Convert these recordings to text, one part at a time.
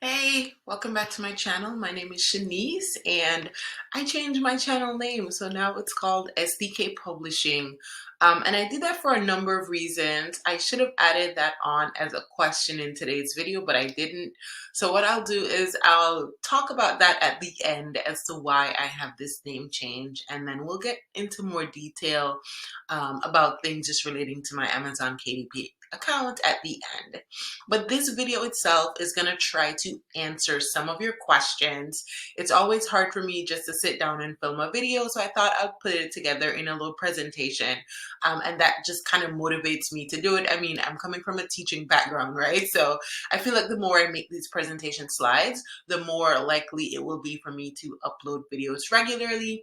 Hey, welcome back to my channel. My name is Shanice and I changed my channel name. So now it's called SDK Publishing. And I did that for a number of reasons. I should have added that on as a question in today's video, but I didn't. So what I'll do is I'll talk about that at the end as to why I have this name change. And then we'll get into more detail about things just relating to my Amazon KDP account at the end. But this video itself is going to try to answer some of your questions. It's always hard for me just to sit down and film a video, so I thought I'd put it together in a little presentation, and that just kind of motivates me to do it. I mean, I'm coming from a teaching background, right? So I feel like the more I make these presentation slides, the more likely it will be for me to upload videos regularly,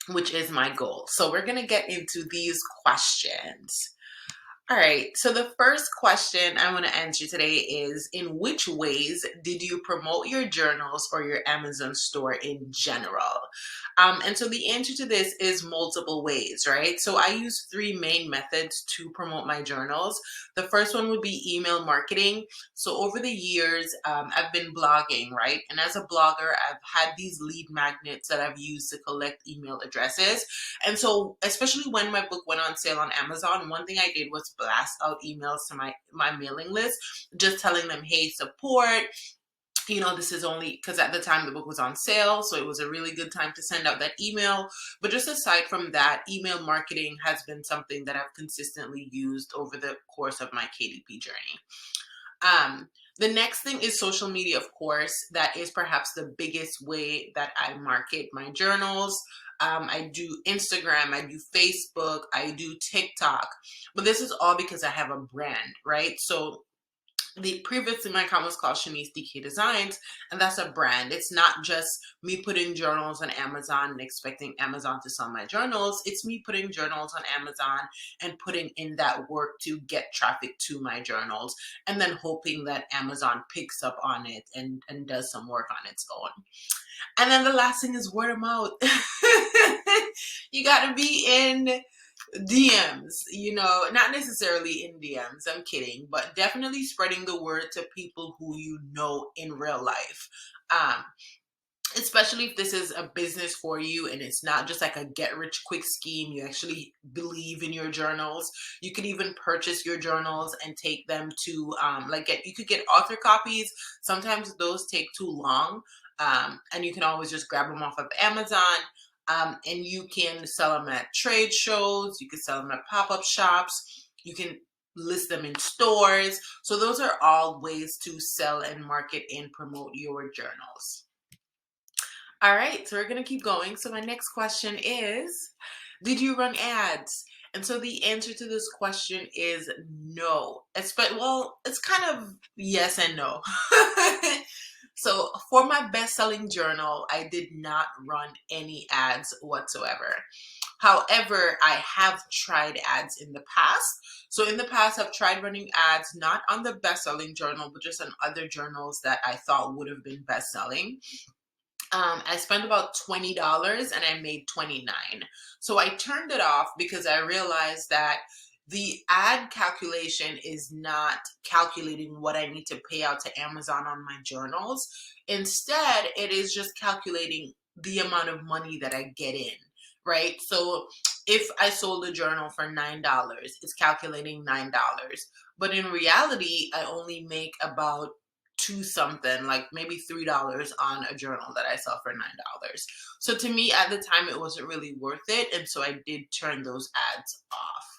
which is my goal. So we're going to get into these questions. All right, so the first question I want to answer today is, in which ways did you promote your journals or your Amazon store in general? And so the answer to this is multiple ways, right? So I use three main methods to promote my journals. The first one would be email marketing. So over the years, I've been blogging, right? And as a blogger, I've had these lead magnets that I've used to collect email addresses. And so, especially when my book went on sale on Amazon, one thing I did was blast out emails to my mailing list, just telling them, hey, support. This is only because at the time the book was on sale, so it was a really good time to send out that email. But just aside from that, email marketing has been something that I've consistently used over the course of my KDP journey. The next thing is social media, of course. That is perhaps the biggest way that I market my journals. I do Instagram, I do Facebook, I do TikTok, but this is all because I have a brand, right? So previously my account was called Shanice DK Designs, and that's a brand. It's not just me putting journals on Amazon and expecting Amazon to sell my journals. It's me putting journals on Amazon and putting in that work to get traffic to my journals, and then hoping that Amazon picks up on it and does some work on its own. And then the last thing is word of mouth. You got to be in DMs, not necessarily in DMs, I'm kidding, but definitely spreading the word to people who you know in real life. Um, Especially if this is a business for you and it's not just like a get rich quick scheme. You actually believe in your journals. You could even purchase your journals and take them to you could get author copies. Sometimes those take too long, and you can always just grab them off of Amazon. And you can sell them at trade shows. You can sell them at pop-up shops. You can list them in stores. So those are all ways to sell and market and promote your journals. All right, so we're going to keep going. So my next question is, did you run ads? And so the answer to this question is no. It's kind of yes and no. So for my best-selling journal, I did not run any ads whatsoever. However, I have tried ads in the past. So in the past, I've tried running ads, not on the best-selling journal, but just on other journals that I thought would have been best-selling. I spent about $20 and I made $29. So I turned it off because I realized that the ad calculation is not calculating what I need to pay out to Amazon on my journals. Instead, it is just calculating the amount of money that I get in, right? So if I sold a journal for $9, it's calculating $9. But in reality, I only make about two something, like maybe $3 on a journal that I sell for $9. So to me at the time it wasn't really worth it, and so I did turn those ads off.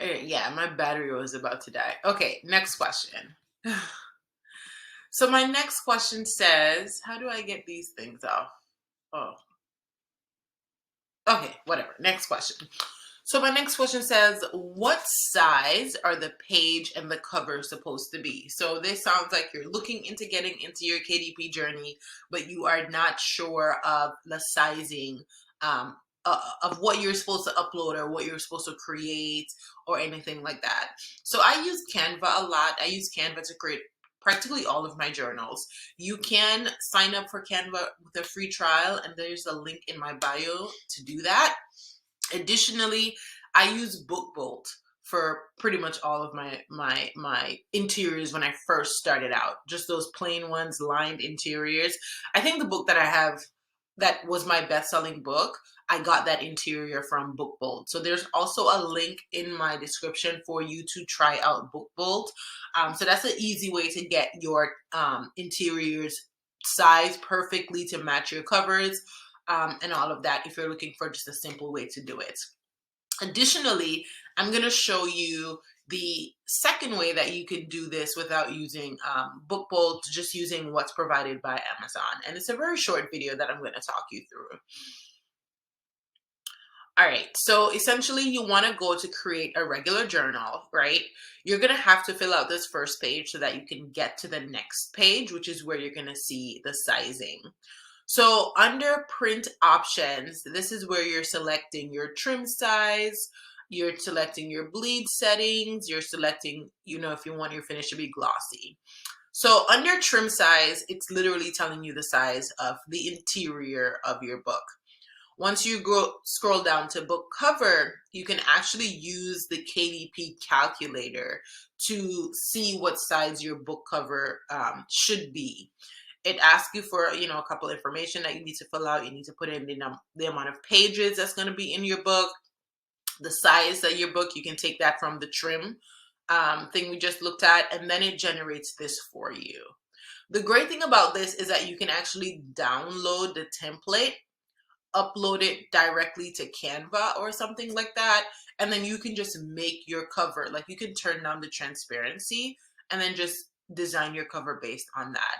Yeah, my battery was about to die. Okay, next question. So my next question says, how do I get these things off? Oh, okay, whatever. Next question. So my next question says, what size are the page and the cover supposed to be? So this sounds like you're looking into getting into your KDP journey, but you are not sure of the sizing of what you're supposed to upload or what you're supposed to create or anything like that. So I use Canva a lot. I use Canva to create practically all of my journals. You can sign up for Canva with a free trial, and there's a link in my bio to do that. Additionally, I use BookBolt for pretty much all of my interiors when I first started out. Just those plain ones, lined interiors. I think the book that I have that was my best-selling book, I got that interior from BookBold. So there's also a link in my description for you to try out BookBold. So that's an easy way to get your interiors size perfectly to match your covers, and all of that if you're looking for just a simple way to do it. Additionally, I'm going to show you the second way that you can do this without using BookBold, just using what's provided by Amazon. And it's a very short video that I'm going to talk you through. All right, so essentially you want to go to create a regular journal, right? You're going to have to fill out this first page so that you can get to the next page, which is where you're going to see the sizing. So under print options, this is where you're selecting your trim size, you're selecting your bleed settings, you're selecting, if you want your finish to be glossy. So under trim size, it's literally telling you the size of the interior of your book. Once you scroll down to book cover, you can actually use the KDP calculator to see what size your book cover should be. It asks you for, a couple information that you need to fill out. You need to put in the amount of pages that's going to be in your book, the size of your book. You can take that from the trim thing we just looked at, and then it generates this for you. The great thing about this is that you can actually download the template, upload it directly to Canva or something like that, and then you can just make your cover. Like, you can turn down the transparency and then just design your cover based on that.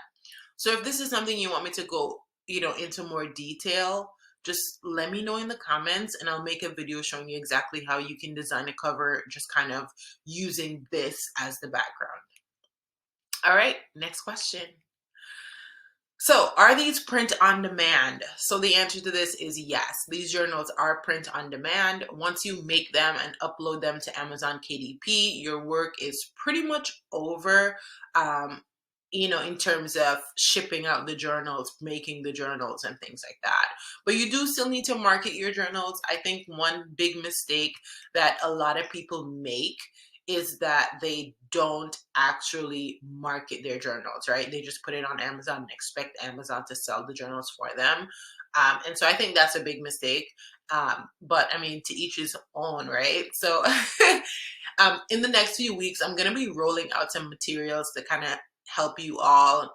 So if this is something you want me to go, into more detail, just let me know in the comments and I'll make a video showing you exactly how you can design a cover, just kind of using this as the background. All right, next question. So are these print on demand? So the answer to this is yes. These journals are print on demand. Once you make them and upload them to Amazon KDP, your work is pretty much over. In terms of shipping out the journals, making the journals and things like that. But you do still need to market your journals. I think one big mistake that a lot of people make is that they don't actually market their journals, right? They just put it on Amazon and expect Amazon to sell the journals for them. And so I think that's a big mistake. But I mean, to each his own, right? So in the next few weeks, I'm going to be rolling out some materials to kind of help you all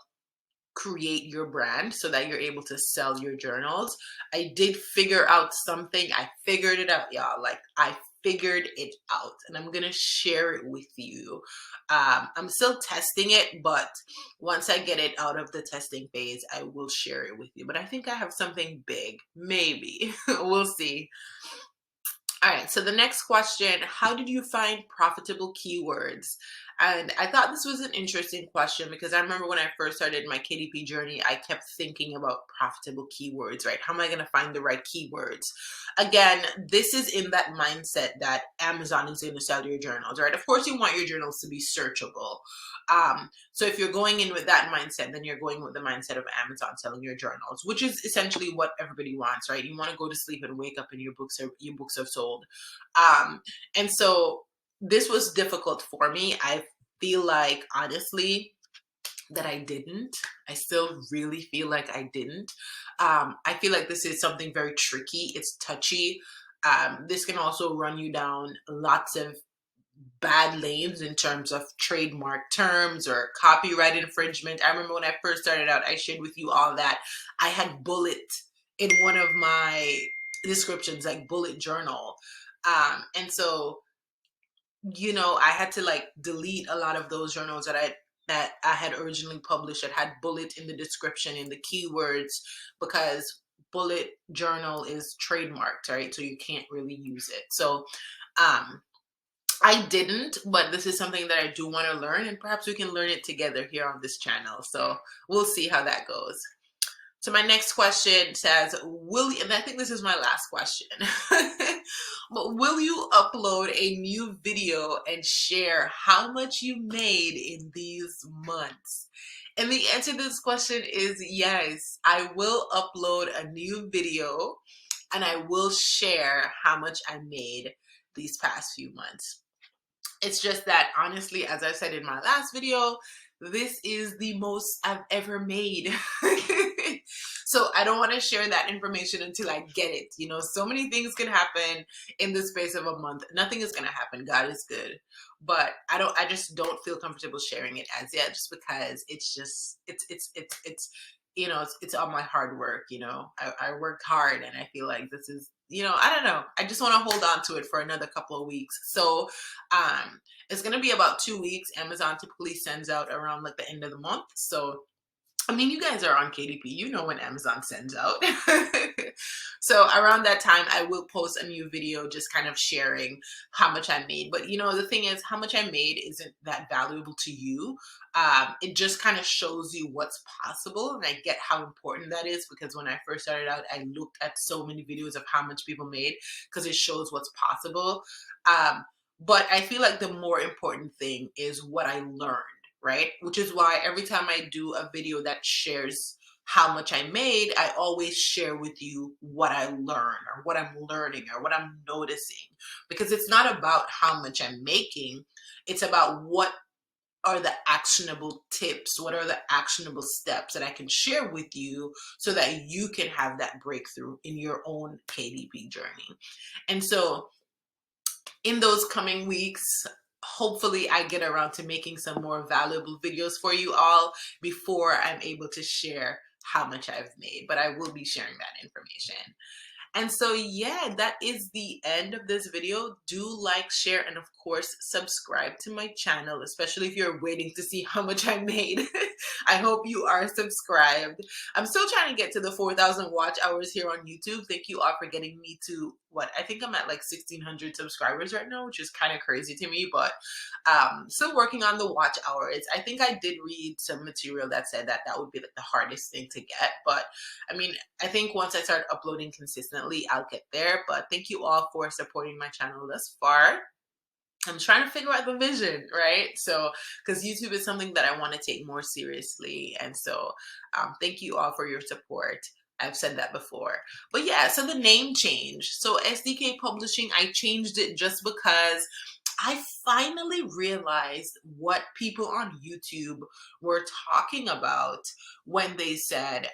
create your brand so that you're able to sell your journals. I did figure out something. I figured it out, y'all. Like, I figured it out and I'm gonna share it with you. I'm still testing it, but once I get it out of the testing phase, I will share it with you. But I think I have something big, maybe. We'll see. All right, so the next question, how did you find profitable keywords? And I thought this was an interesting question because I remember when I first started my KDP journey, I kept thinking about profitable keywords, right? How am I going to find the right keywords? Again, this is in that mindset that Amazon is going to sell your journals, right? Of course, you want your journals to be searchable. So if you're going in with that mindset, then you're going with the mindset of Amazon selling your journals, which is essentially what everybody wants, right? You want to go to sleep and wake up and your books have sold. And so this was difficult for me. I feel like, honestly, that I didn't. I still really feel like I didn't. I feel like this is something very tricky. It's touchy. This can also run you down lots of bad lanes in terms of trademark terms or copyright infringement. I remember when I first started out, I shared with you all that I had bullet in one of my descriptions, like bullet journal. And so, I had to like delete a lot of those journals that I had originally published that had bullet in the description in the keywords, because bullet journal is trademarked, right? So you can't really use it. So I didn't, but this is something that I do want to learn, and perhaps we can learn it together here on this channel. So we'll see how that goes. So my next question says, and I think this is my last question, but will you upload a new video and share how much you made in these months? And the answer to this question is yes. I will upload a new video and I will share how much I made these past few months. It's just that honestly, as I said in my last video, this is the most I've ever made. So I don't want to share that information until I get it. You know, so many things can happen in the space of a month. Nothing is going to happen. God is good. But I just don't feel comfortable sharing it as yet, just because it's just, you know, it's all my hard work. You know, I worked hard, and I feel like this is, you know, I don't know. I just want to hold on to it for another couple of weeks. So, it's going to be about 2 weeks. Amazon typically sends out around like the end of the month. So, I mean, you guys are on KDP. You know when Amazon sends out. So around that time, I will post a new video just kind of sharing how much I made. But you know, the thing is, how much I made isn't that valuable to you. It just kind of shows you what's possible. And I get how important that is, because when I first started out, I looked at so many videos of how much people made because it shows what's possible. Um, but I feel like the more important thing is what I learned, right? Which is why every time I do a video that shares how much I made, I always share with you what I learned, or what I'm learning, or what I'm noticing. Because it's not about how much I'm making, it's about what are the actionable tips, what are the actionable steps that I can share with you so that you can have that breakthrough in your own KDP journey. And so in those coming weeks, hopefully I get around to making some more valuable videos for you all before I'm able to share how much I've made, but I will be sharing that information. And so, yeah, that is the end of this video. Do like, share, and of course, subscribe to my channel, especially if you're waiting to see how much I made. I hope you are subscribed. I'm still trying to get to the 4,000 watch hours here on YouTube. Thank you all for getting me to, what, I think I'm at like 1,600 subscribers right now, which is kind of crazy to me, but still working on the watch hours. I think I did read some material that said that that would be like the hardest thing to get, but I mean, I think once I start uploading consistently, I'll get there. But thank you all for supporting my channel thus far. I'm trying to figure out the vision, right? So, because YouTube is something that I want to take more seriously. And so, thank you all for your support. I've said that before. But yeah, so the name change. So SDK Publishing, I changed it just because I finally realized what people on YouTube were talking about when they said,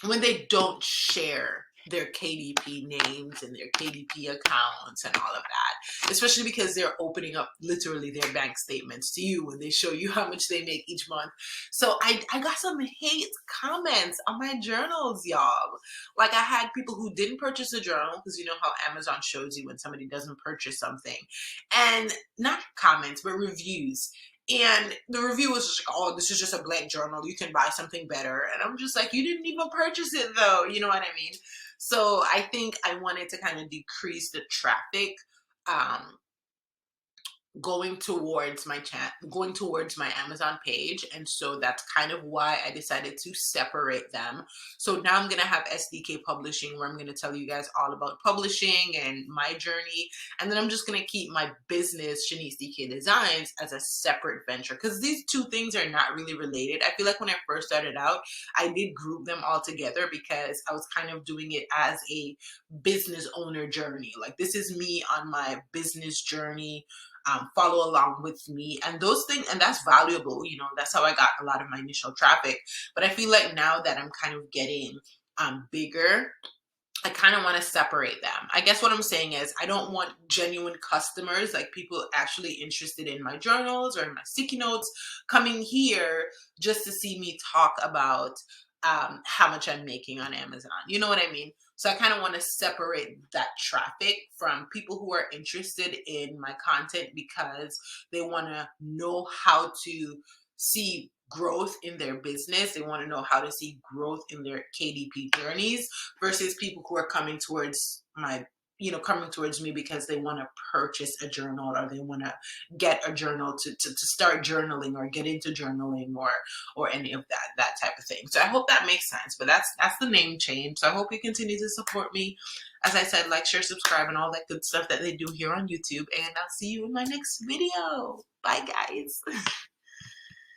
when they don't share their KDP names and their KDP accounts and all of that, especially because they're opening up literally their bank statements to you when they show you how much they make each month. So I got some hate comments on my journals, y'all. Like I had people who didn't purchase a journal, because you know how Amazon shows you when somebody doesn't purchase something, and not comments, but reviews. And the review was just like, oh, this is just a blank journal. You can buy something better. And I'm just like, you didn't even purchase it though. You know what I mean? So I think I wanted to kind of decrease the traffic um, going towards my Amazon page. And so that's kind of why I decided to separate them. So now I'm going to have SDK Publishing, where I'm going to tell you guys all about publishing and my journey. And then I'm just going to keep my business, Shanice DK Designs, as a separate venture, because these two things are not really related. I feel like when I first started out, I did group them all together because I was kind of doing it as a business owner journey. Like, this is me on my business journey. Follow along with me, and those things, and that's valuable. You know, that's how I got a lot of my initial traffic. But I feel like now that I'm kind of getting bigger, I kind of want to separate them. I guess what I'm saying is I don't want genuine customers, like people actually interested in my journals or in my sticky notes, coming here just to see me talk about how much I'm making on Amazon. You know what I mean? So I kind of want to separate that traffic from people who are interested in my content because they want to know how to see growth in their business. They want to know how to see growth in their KDP journeys versus people who are coming towards my, coming towards me because they want to purchase a journal, or they want to get a journal to start journaling or get into journaling, or any of that type of thing. So I hope that makes sense. But that's the name change. So I hope you continue to support me. As I said, like, share, subscribe, and all that good stuff that they do here on YouTube. And I'll see you in my next video. Bye, guys.